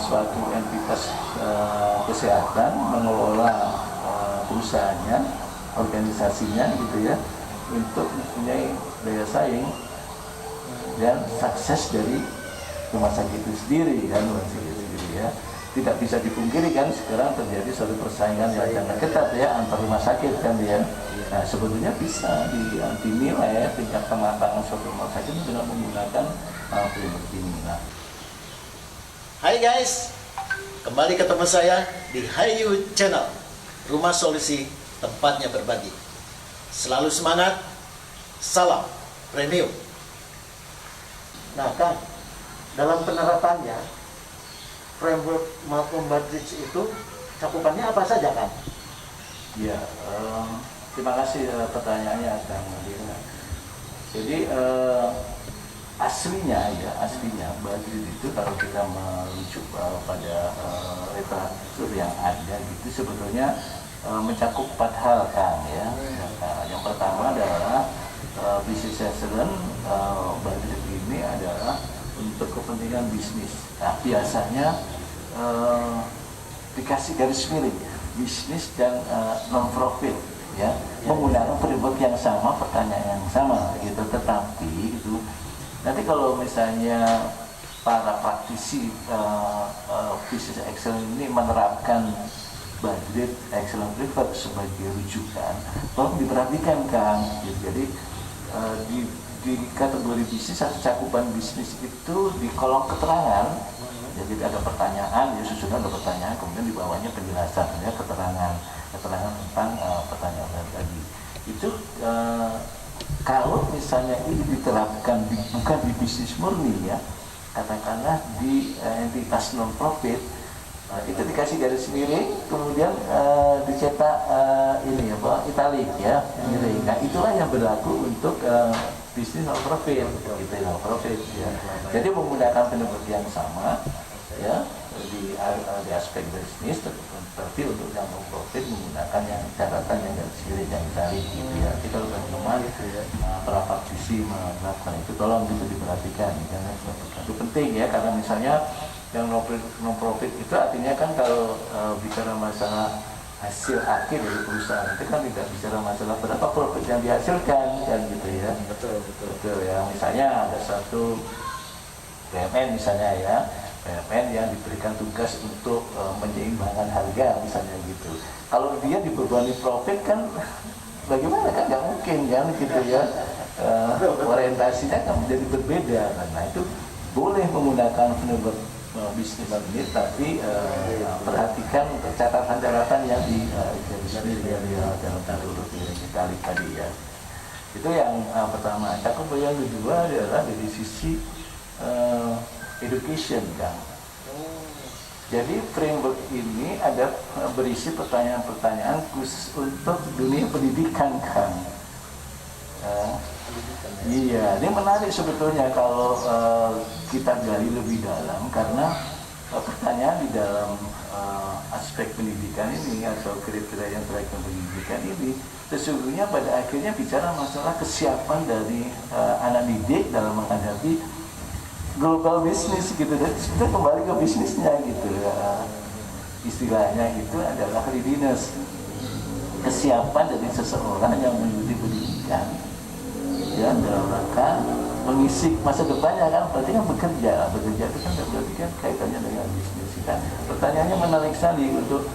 suatu entitas kesehatan mengelola perusahaannya, organisasinya gitu ya, untuk mempunyai daya saing dan sukses dari rumah sakit itu sendiri kan, rumah sakit itu sendiri ya. Tidak bisa dipungkiri kan sekarang terjadi suatu persaingan yang sangat ketat ya antar rumah sakit kan ya. Nah sebetulnya bisa dinilai tingkat kematangan suatu rumah sakit dengan menggunakan framework ini. Nah. Hai guys, kembali ketemu saya di Hayu Channel, Rumah Solusi, tempatnya berbagi. Selalu semangat, salam premium. Nah Kang, dalam penerapannya framework Malcolm Baldrige itu cakupannya apa saja kan? Ya, terima kasih pertanyaannya Kang Dina. Jadi aslinya Baldrige itu kalau kita merujuk pada literatur yang ada gitu sebetulnya mencakup 4 hal Kang ya. Yang pertama adalah business excellence. Baldrige ini adalah untuk kepentingan bisnis. Nah, biasanya dikasih garis miring bisnis dan non-profit ya, menggunakan framework yang sama, pertanyaan yang sama gitu. Tetapi itu nanti kalau misalnya para praktisi business excellence ini menerapkan Baldrige excellent framework sebagai rujukan, tolong diperhatikan Kang. Jadi di kategori bisnis atau cakupan bisnis itu di kolom keterangan, jadi ada pertanyaan, ya susunan ada pertanyaan, kemudian di bawahnya penjelasan, ya keterangan tentang pertanyaan tadi. Itu kalau misalnya ini diterapkan bukan di bisnis murni ya, katakanlah di entitas non profit, itu dikasih garis miring, kemudian dicetak ini apa italik ya, miring. Nah itulah yang berlaku untuk bisnis non profit, gitu non profit ya. Jadi menggunakan framework yang sama ya di aspek bisnis, tapi untuk yang non profit menggunakan yang catatan yang garis miring yang italik gitu ya. Jadi kalau teman-teman para praktisi melakukan itu, tolong itu diperhatikan karena itu penting ya, karena misalnya yang non profit itu artinya kan kalau bicara masalah hasil akhir dari perusahaan itu kan tidak bicara masalah berapa profit yang dihasilkan kan gitu ya. Betul ya. Misalnya ada satu BUMN misalnya ya, BUMN yang diberikan tugas untuk menyeimbangkan harga misalnya gitu. Kalau dia dibebani profit kan bagaimana kan, nggak mungkin kan gitu ya. Orientasinya kan menjadi berbeda. Nah itu boleh menggunakan framework bisnis ini, tapi perhatikan untuk catatan-catatan yang di dalam tarurut italik tadi ya. Itu yang pertama. Cakup yang kedua adalah dari sisi education Kang. Jadi framework ini ada berisi pertanyaan-pertanyaan khusus untuk dunia pendidikan Kang. Iya, ini menarik sebetulnya kalau kita gali lebih dalam, karena pertanyaan di dalam aspek pendidikan ini atau kriteria yang terkait dengan pendidikan ini sesungguhnya pada akhirnya bicara masalah kesiapan dari anak didik dalam menghadapi global bisnis gitu. Dan kita kembali ke bisnisnya gitu ya. Istilahnya itu adalah readiness, kesiapan dari seseorang yang mengikuti pendidikan ya dalam rangka mengisi masa depannya kan, berarti kan bekerja itu kan berarti kan kaitannya dengan bisnis kan. Pertanyaannya menarik sekali untuk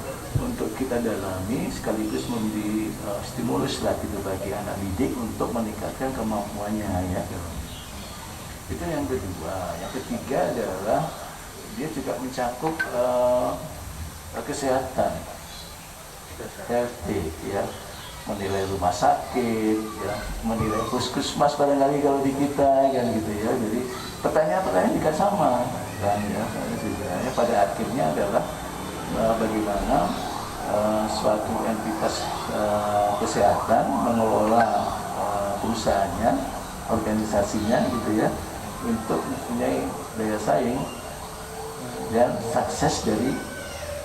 kita dalami, sekaligus memberi stimulus lah gitu bagi anak didik untuk meningkatkan kemampuannya ya. Itu yang kedua. Yang ketiga adalah dia juga mencakup kesehatan, healthy ya, menilai rumah sakit, ya, menilai puskesmas barangkali kalau di kita kan gitu ya. Jadi pertanyaan-pertanyaan juga sama kan ya. Sebenarnya pada akhirnya adalah bagaimana suatu entitas kesehatan mengelola perusahaannya, organisasinya gitu ya, untuk mempunyai daya saing dan sukses dari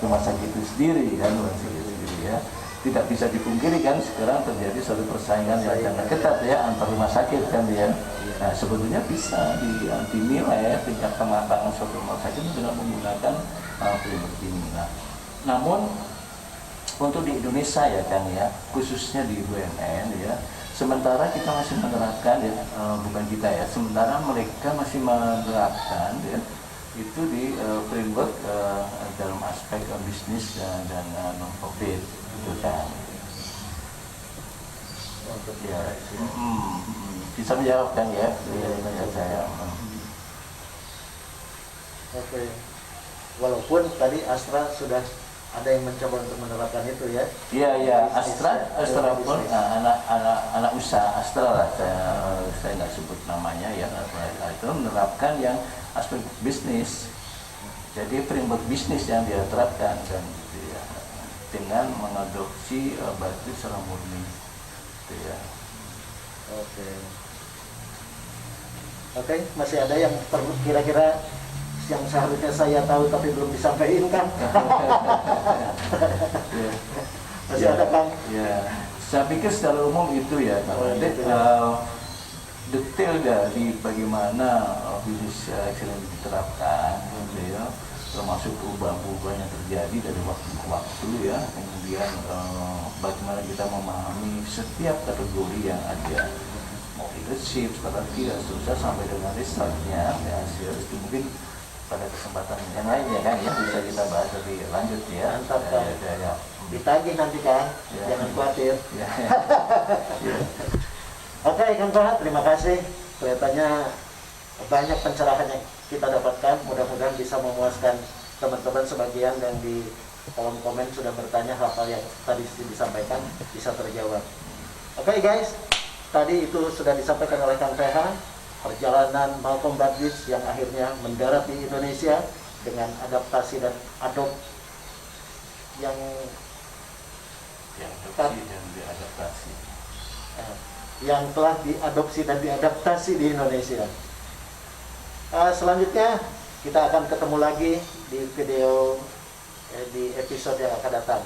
rumah sakit itu sendiri kan, rumah sakit itu sendiri ya. tidak bisa dipungkiri kan sekarang terjadi suatu persaingan yang sangat ketat ya antar rumah sakit kan ya. Nah sebetulnya bisa dinilai tingkat kematangan suatu rumah sakit dengan menggunakan framework ini. Nah, namun untuk di Indonesia ya kan ya, khususnya di BUMN ya, sementara kita masih menerapkan ya, bukan kita ya, sementara mereka masih menerapkan ya, itu di framework dalam aspek bisnis dan non-profit gitu kan. Ya, bisa menjawabkan ya, saya. Oke. Walaupun tadi Astra sudah ada yang mencoba untuk menerapkan itu ya. Iya, Astra pun anak usaha Astra lah, saya nggak sebut namanya ya, itu menerapkan yang aspek bisnis. Jadi framework bisnis yang dia terapkan dan gitu ya, dengan mengadopsi batik secara murni, gitu ya. Oke, masih ada yang perlu kira-kira yang seharusnya saya tahu tapi belum disampaikan kan? Masih ada kan? Ya, saya pikir secara umum itu ya, detail dari bagaimana bisnis excellence diterapkan, gitu ya, termasuk perubahan-perubahan yang terjadi dari waktu ke waktu ya, kemudian bagaimana kita memahami setiap kategori yang ada, mau leadership, strategi, dan seterusnya sampai dengan resultnya, ya, hasil itu mungkin pada kesempatan yang lainnya kan ya bisa kita bahas lebih lanjut ya. Mantap kan? Ya. Ditagih nanti kan, jangan khawatir. Ya. Oke, Kang Toha, terima kasih. Kelihatannya banyak pencerahan yang kita dapatkan. Mudah-mudahan bisa memuaskan teman-teman sebagian yang di kolom komen sudah bertanya hal-hal yang tadi disampaikan bisa terjawab. Oke guys, tadi itu sudah disampaikan oleh Kang PH, perjalanan Malcolm Bardwich yang akhirnya mendarat di Indonesia dengan adaptasi dan yang telah diadopsi dan diadaptasi di Indonesia. Selanjutnya kita akan ketemu lagi di video di episode yang akan datang.